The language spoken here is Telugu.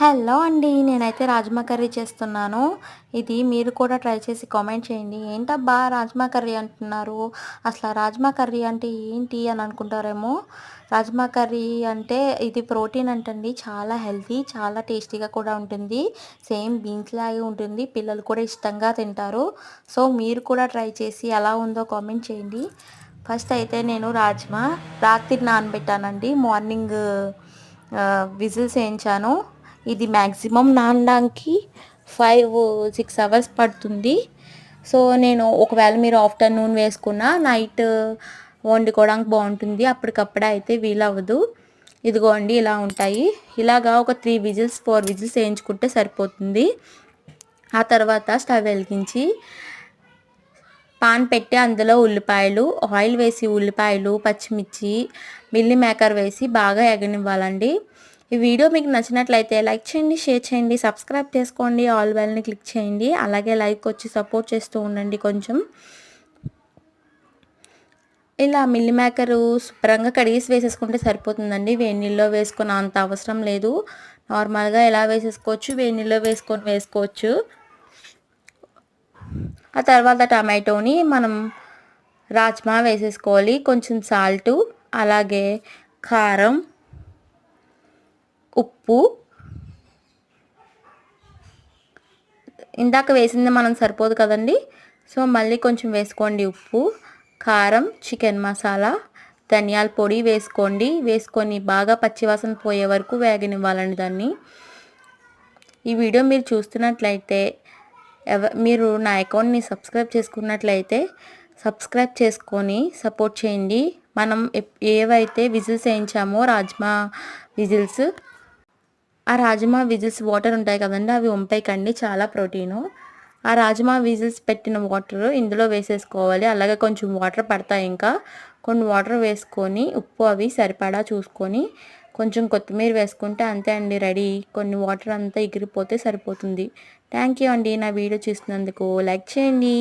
హలో అండి. నేనైతే రాజ్మా కర్రీ చేస్తున్నాను. ఇది మీరు కూడా ట్రై చేసి కామెంట్ చేయండి. ఏంటబ్బా రాజ్మా కర్రీ అంటున్నారు? అసల రాజ్మా కర్రీ అంటే ఏంటి అని అనుకుంటారేమో. రాజ్మా కర్రీ అంటే ఇది ప్రోటీన్ అంటండి. చాలా హెల్తీ, చాలా టేస్టీగా కూడా ఉంటుంది. సేమ్ బీన్స్ లాగే ఉంటుంది. పిల్లలు కూడా ఇష్టంగా తింటారు. సో మీరు కూడా ట్రై చేసి ఎలా ఉందో కామెంట్ చేయండి. ఫస్ట్ అయితే నేను రాజ్మా రాత్రి నానబెట్టానండి. మార్నింగ్ విజిల్స్ వేయించాను. ఇది మ్యాక్సిమం నానడానికి 5-6 అవర్స్ పడుతుంది. సో నేను ఒకవేళ మీరు ఆఫ్టర్నూన్ వేసుకున్న నైట్ వండుకోవడానికి బాగుంటుంది. అప్పటికప్పుడే అయితే వీలవ్వదు. ఇదిగోండి ఇలా ఉంటాయి. ఇలాగా ఒక 3 విజిల్స్ 4 విజిల్స్ వేయించుకుంటే సరిపోతుంది. ఆ తర్వాత స్టవ్ వెలిగించి పాన్ పెట్టి అందులో ఉల్లిపాయలు ఆయిల్ వేసి ఉల్లిపాయలు పచ్చిమిర్చి మిల్లీ మేకర్ వేసి బాగా ఎగనివ్వాలండి. ఈ వీడియో మీకు నచ్చినట్లయితే లైక్ చేయండి, షేర్ చేయండి, సబ్స్క్రైబ్ చేసుకోండి, ఆల్ బెల్ని క్లిక్ చేయండి. అలాగే లైక్ వచ్చి సపోర్ట్ చేస్తూ ఉండండి. కొంచెం ఇలా మిల్లీ మేకరు శుభ్రంగా కడిగేసి వేసేసుకుంటే సరిపోతుందండి. వేడి నీళ్ళలో వేసుకున్న అంత అవసరం లేదు. నార్మల్గా ఎలా వేసేసుకోవచ్చు, వేడి నీళ్ళలో వేసుకోవచ్చు. ఆ తర్వాత టమాటోని మనం రాజ్మా వేసేసుకోవాలి. కొంచెం సాల్టు, అలాగే కారం, ఉప్పు, ఇందాక వేసింది మనం సరిపోదు కదండి. సో మళ్ళీ కొంచెం వేసుకోండి. ఉప్పు, కారం, చికెన్ మసాలా, ధనియాల పొడి వేసుకోండి. వేసుకొని బాగా పచ్చివాసన పోయే వరకు వేగనివ్వాలండి దాన్ని. ఈ వీడియో మీరు చూస్తున్నట్లయితే మీరు నా అకౌంట్ని సబ్స్క్రైబ్ చేసుకున్నట్లయితే సబ్స్క్రైబ్ చేసుకొని సపోర్ట్ చేయండి. మనం ఏవైతే విజిల్స్ వేయించామో రాజ్మా విజిల్స్, ఆ రాజ్మా విజిల్స్ వాటర్ ఉంటాయి కదండి, అవి వంపేయకండి, చాలా ప్రోటీను. ఆ రాజ్మా విజిల్స్ పెట్టిన వాటర్ ఇందులో వేసేసుకోవాలి. అలాగే కొంచెం వాటర్ పడతాయి. ఇంకా కొన్ని వాటర్ వేసుకొని ఉప్పు అవి సరిపడా చూసుకొని కొంచెం కొత్తిమీర వేసుకుంటే అంతే అండి, రెడీ. కొన్ని వాటర్ అంతా ఎగిరిపోతే సరిపోతుంది. థ్యాంక్ యూ అండి నా వీడియో చూసినందుకు. లైక్ చేయండి.